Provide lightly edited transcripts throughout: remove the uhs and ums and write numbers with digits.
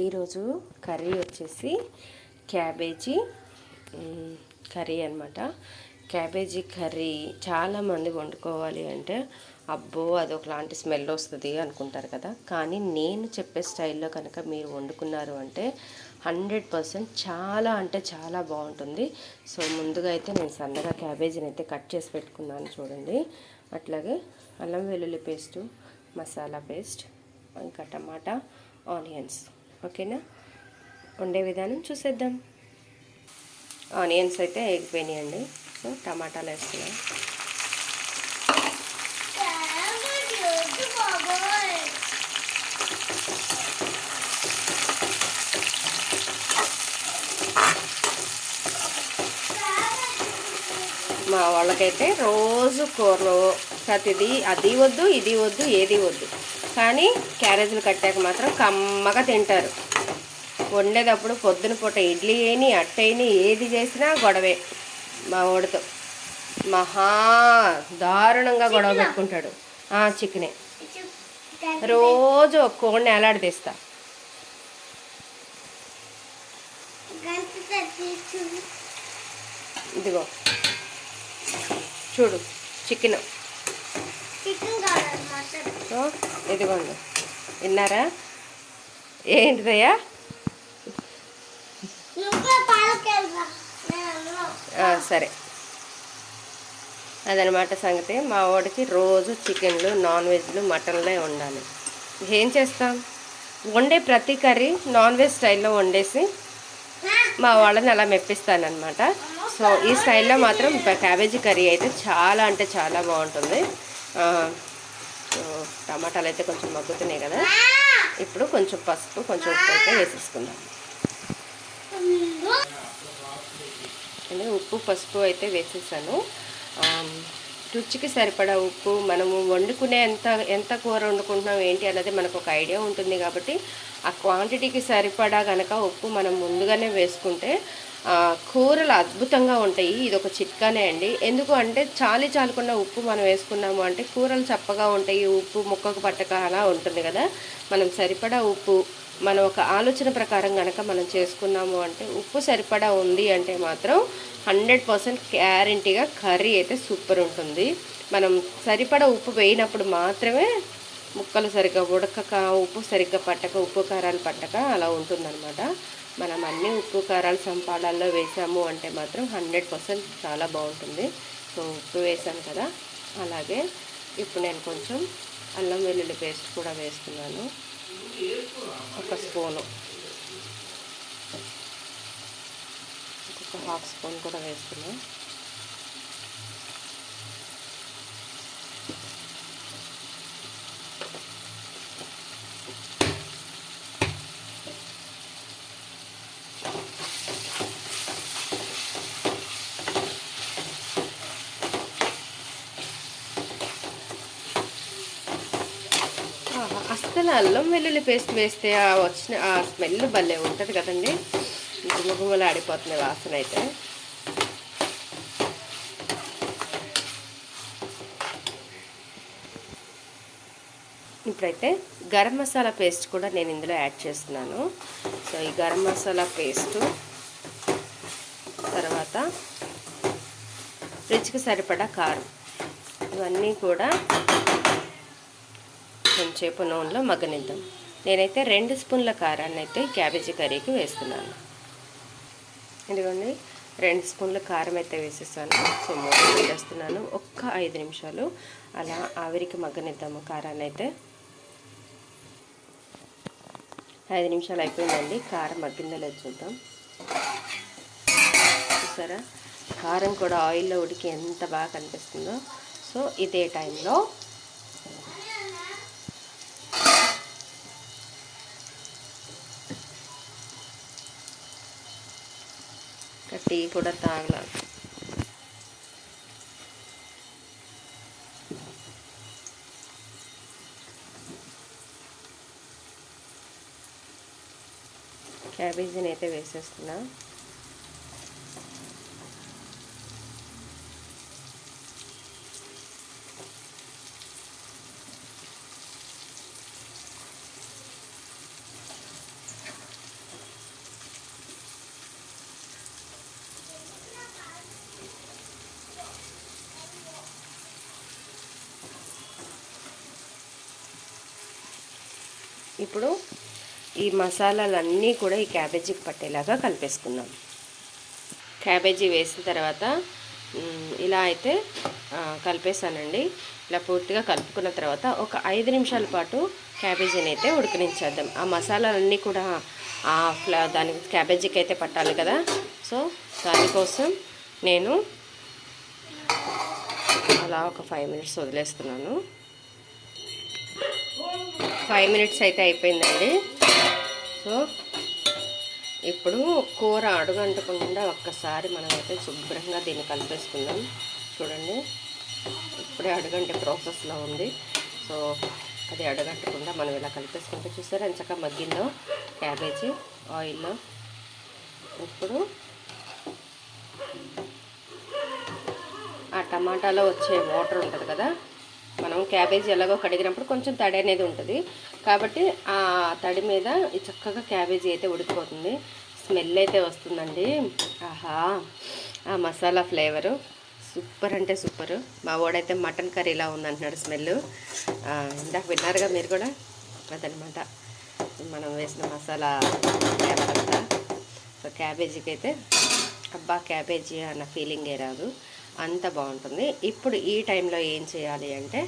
ఈరోజు కర్రీ వచ్చేసి cabbage curry అనమాట. క్యాబేజీ కర్రీ చాలామంది వండుకోవాలి అంటే అబ్బో అదొకలాంటి స్మెల్ వస్తుంది అనుకుంటారు కదా. కానీ నేను చెప్పే స్టైల్లో కనుక మీరు వండుకున్నారు అంటే 100% చాలా అంటే చాలా బాగుంటుంది. సో ముందుగా అయితే నేను సన్నగా క్యాబేజీని అయితే కట్ చేసి పెట్టుకున్నాను చూడండి. అట్లాగే అల్లం వెల్లుల్లి పేస్టు, మసాలా పేస్ట్, ఇంకా టమాటా, ఆనియన్స్. ఓకేనా, వండే విధానం చూసేద్దాం. ఆనియన్స్ అయితే ఎగిపోయినాయండి. సో టమాటాలు వేస్తున్నాం. మా వాళ్ళకైతే రోజు కూరలు ప్రతిదీ అది వద్దు ఇది వద్దు ఏది వద్దు, కానీ క్యారేజీలు కట్టాక మాత్రం కమ్మగా తింటారు. వండేటప్పుడు పొద్దున పూట ఇడ్లీ అయినా అట్టయినా ఏది చేసినా గొడవే. మా వాడితో మహా దారుణంగా గొడవ పెట్టుకుంటాడు. చికెనే రోజు ఒక కోడిని ఎలాడదీస్తా. ఇదిగో చూడు చికెన్, ఇదిగోండి. విన్నారా? ఏంటిదయ్యా? సరే, అదనమాట సంగతి. మా వాడికి రోజు చికెన్లు, నాన్ వెజ్లు, మటన్లే ఉండాలి. ఏం చేస్తాం, వండే ప్రతి కర్రీ నాన్ వెజ్ స్టైల్లో వండేసి మా వాళ్ళని అలా మెప్పిస్తానమాట. సో ఈ స్టైల్లో మాత్రం క్యాబేజీ కర్రీ అయితే చాలా అంటే చాలా బాగుంటుంది. టమాటాలు అయితే కొంచెం మగ్గుతున్నాయి కదా. ఇప్పుడు కొంచెం పసుపు, కొంచెం ఉప్పు అయితే వేసేసుకుందాం. ఉప్పు పసుపు అయితే వేసేసాను. రుచికి సరిపడా ఉప్పు, మనము వండుకునే ఎంత కూర వండుకుంటున్నాం ఏంటి అన్నది మనకు ఒక ఐడియా ఉంటుంది కాబట్టి ఆ క్వాంటిటీకి సరిపడా కనుక ఉప్పు మనం ముందుగానే వేసుకుంటే కూరలు అద్భుతంగా ఉంటాయి. ఇది ఒక చిట్కానే అండి. ఎందుకు అంటే చాలకుండా ఉప్పు మనం వేసుకున్నాము అంటే కూరలు చప్పగా ఉంటాయి, ఉప్పు ముక్కకు పట్టక అలా ఉంటుంది కదా. మనం సరిపడా ఉప్పు మనం ఒక ఆలోచన ప్రకారం కనుక మనం చేసుకున్నాము అంటే ఉప్పు సరిపడా ఉంది అంటే మాత్రం 100% గ్యారెంటీగా కర్రీ అయితే సూపర్ ఉంటుంది. మనం సరిపడా ఉప్పు వేయినప్పుడు మాత్రమే ముక్కలు సరిగ్గా ఉడకక, ఉప్పు సరిగ్గా పట్టక, ఉప్పు కారాలు పట్టక అలా ఉంటుందన్నమాట. మనం అన్ని ఉప్పు కారాలు సంపాడాల్లో వేసాము అంటే మాత్రం 100% చాలా బాగుంటుంది. సో ఉప్పు వేసాను కదా. అలాగే ఇప్పుడు నేను కొంచెం అల్లం వెల్లుల్లి పేస్ట్ కూడా వేస్తున్నాను. ఒక స్పూను, ఒక హాఫ్ స్పూన్ కూడా వేస్తున్నాను. అస్సలు అల్లం వెల్లుల్లి పేస్ట్ వేస్తే వచ్చిన ఆ స్మెల్ భలే ఉంటుంది కదండి. గుమగుమలు ఆడిపోతుంది వాసన అయితే. ఇప్పుడైతే గరం మసాలా పేస్ట్ కూడా నేను ఇందులో యాడ్ చేస్తున్నాను. సో ఈ గరం మసాలా పేస్టు తర్వాత రుచికి సరిపడా కారం, ఇవన్నీ కూడా కొంచెంసేపు నూనెలో మగ్గనిద్దాం. నేనైతే 2 స్పూన్ల కారాన్ని అయితే క్యాబేజీ కర్రీకి వేస్తున్నాను. ఇదిగోండి 2 స్పూన్ల కారం అయితే వేసేసాను. సో మూత వేస్తున్నాను. ఒక్క 5 నిమిషాలు అలా ఆవిరికి మగ్గనిద్దాము కారాన్ని అయితే. 5 నిమిషాలు అయిపోయిందండి. కారం మగ్గిందో లేదు చూద్దాం. చూసారా, కారం కూడా ఆయిల్లో ఉడికి ఎంత బాగా కనిపిస్తుందో. సో ఇదే టైంలో టీ కూడా తాగలేదు. క్యాబేజీని అయితే వేసేస్తున్నా. ఇప్పుడు ఈ మసాలాలన్నీ కూడా ఈ క్యాబేజీకి పట్టేలాగా కలిపేసుకుందాం. క్యాబేజీ వేసిన తర్వాత ఇలా అయితే కలిపేసానండి. ఇలా పూర్తిగా కలుపుకున్న తర్వాత ఒక 5 నిమిషాల పాటు క్యాబేజీని అయితే ఉడకనించేద్దాం. ఆ మసాలాలన్నీ కూడా దానికి క్యాబేజీకి అయితే పట్టాలి కదా. సో దానికోసం నేను అలా ఒక 5 మినిట్స్ వదిలేస్తున్నాను. 5 మినిట్స్ అయితే అయిపోయిందండి. సో ఇప్పుడు కూర అడుగంటకుండా ఒక్కసారి మనమైతే శుభ్రంగా దీన్ని కలిపేసుకుందాం. చూడండి, ఇప్పుడే అడుగంటే ప్రాసెస్లో ఉంది. సో అది అడగట్టకుండా మనం ఇలా కలిపేసుకుంటే చూసారా ఎంచక్క మగ్గిందో క్యాబేజీ ఆయిల్లో. ఇప్పుడు ఆ టమాటాలో వచ్చే వాటర్ ఉంటుంది కదా, మనం క్యాబేజీ ఎలాగో కడిగినప్పుడు కొంచెం తడి అనేది ఉంటుంది కాబట్టి ఆ తడి మీద ఈ చక్కగా క్యాబేజీ అయితే ఉడికిపోతుంది. స్మెల్ అయితే వస్తుందండి. ఆహా, ఆ మసాలా ఫ్లేవరు సూపర్ అంటే సూపర్. మా వాడైతే మటన్ కర్రీలా ఉందంటున్నాడు స్మెల్. ఇందాక విన్నారుగా మీరు కూడా. అదనమాట మనం వేసిన మసాలా ఫ్లేవర్ అంతా. సో క్యాబేజీకి అయితే అబ్బా క్యాబేజీ అన్న ఫీలింగే రాదు, అంత బాగుంటుంది. ఇప్పుడు ఈ టైంలో ఏం చేయాలి అంటే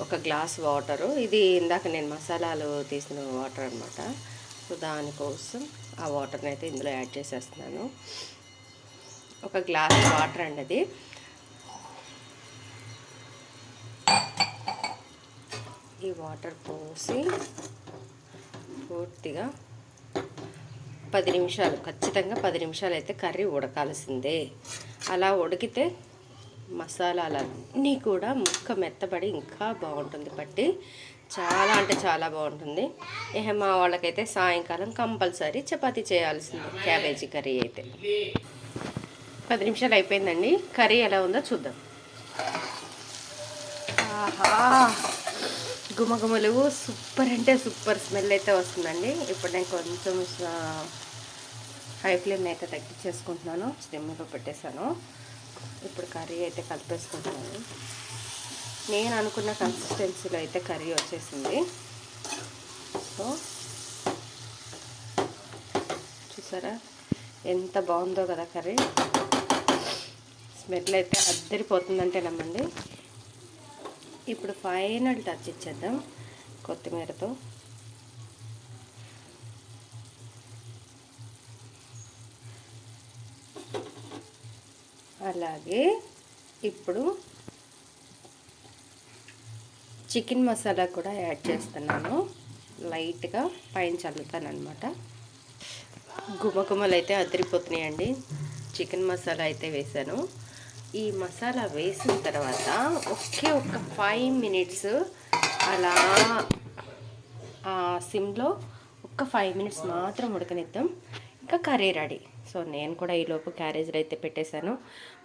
ఒక గ్లాస్ వాటరు, ఇది ఇందాక నేను మసాలాలు తీసిన వాటర్ అనమాట. సో దానికోసం ఆ వాటర్ని అయితే ఇందులో యాడ్ చేసేస్తున్నాను. ఒక గ్లాస్ వాటర్ అండి అది. ఈ వాటర్ పోసి పూర్తిగా 10 నిమిషాలు, ఖచ్చితంగా 10 నిమిషాలు అయితే కర్రీ ఉడకాల్సిందే. అలా ఉడికితే మసాలాలన్నీ కూడా ముక్క మెత్తబడి ఇంకా బాగుంటుంది పట్టి, చాలా అంటే చాలా బాగుంటుంది. మా వాళ్ళకైతే సాయంకాలం కంపల్సరీ చపాతీ చేయాల్సిందే క్యాబేజీ కర్రీ అయితే. 10 నిమిషాలు అయిపోయిందండి. కర్రీ ఎలా ఉందో చూద్దాం. ఆహా, గుమగుమలు సూపర్ అంటే సూపర్ స్మెల్ అయితే వస్తుందండి. ఇప్పుడు నేను కొంచెం హై ఫ్లేమ్ అయితే తగ్గించేసుకుంటున్నాను, స్లిమ్లో పెట్టేశాను. ఇప్పుడు కర్రీ అయితే కలిపేసుకుంటున్నాను. నేను అనుకున్న కన్సిస్టెన్సీలో అయితే కర్రీ వచ్చేసింది. సో చూసారా ఎంత బాగుందో కదా కర్రీ. స్మెల్ అయితే అద్దరిపోతుందంటే నమ్మండి. ఇప్పుడు ఫైనల్ టచ్ ఇచ్చేద్దాం కొత్తిమీరతో. అలాగే ఇప్పుడు చికెన్ మసాలా కూడా యాడ్ చేస్తున్నాను. లైట్గా పైన చల్లుతాను అనమాట. గుమగుమలు అయితే అదిరిపోతున్నాయండి. చికెన్ మసాలా అయితే వేసాను. ఈ మసాలా వేసిన తర్వాత ఒక 5 మినిట్స్ అలా సిమ్లో ఒక 5 మినిట్స్ మాత్రం ఉడకనిద్దాం. ఇంకా కర్రీ రెడీ. సో నేను కూడా ఈలోపు క్యారేజ్లో అయితే పెట్టేశాను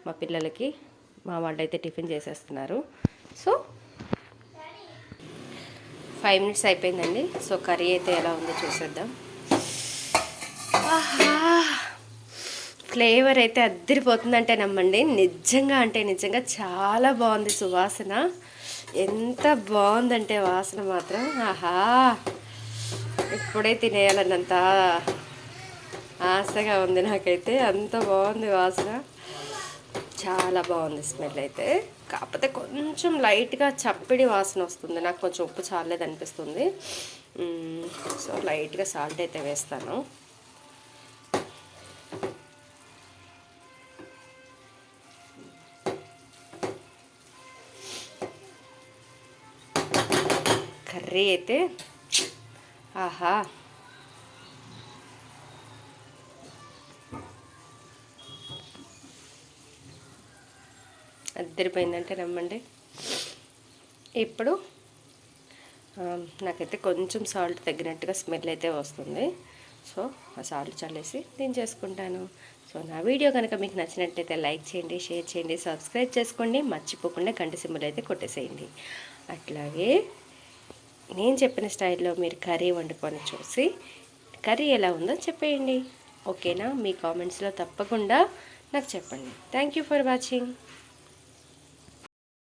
మా పిల్లలకి. మా వాళ్ళు అయితే టిఫిన్ చేసేస్తున్నారు. సో 5 మినిట్స్ అయిపోయిందండి. సో కర్రీ అయితే ఎలా ఉందో చూసేద్దాం. ఆహా, ఫ్లేవర్ అయితే అద్దరిపోతుందంటే నమ్మండి. నిజంగా అంటే నిజంగా చాలా బాగుంది సువాసన. ఎంత బాగుందంటే వాసన మాత్రం ఆహా, ఇప్పుడే తినేయాలన్నంత ఆశగా ఉంది నాకైతే. అంత బాగుంది వాసన, చాలా బాగుంది స్మెల్ అయితే. కాకపోతే కొంచెం లైట్గా చప్పిడి వాసన వస్తుంది. నాకు కొంచెం ఉప్పు చాలేదు అనిపిస్తుంది. సో లైట్గా సాల్ట్ అయితే వేస్తాను. కర్రీ అయితే ఆహా, అద్దరిపోయిందంటే నమ్మండి. ఇప్పుడు నాకైతే కొంచెం సాల్ట్ తగ్గినట్టుగా స్మెల్ అయితే వస్తుంది. సో ఆ సాల్ట్ చల్లేసి దించేసుకుంటాను. సో నా వీడియో కనుక మీకు నచ్చినట్లయితే లైక్ చేయండి, షేర్ చేయండి, సబ్స్క్రైబ్ చేసుకోండి. మర్చిపోకుండా గంట సింబల్ అయితే కొట్టేసేయండి. అట్లాగే నేను చెప్పిన స్టైల్లో మీరు కర్రీ వండుకొని చూసి కర్రీ ఎలా ఉందో చెప్పేయండి. ఓకేనా? మీ కామెంట్స్లో తప్పకుండా నాకు చెప్పండి. Thank you for watching.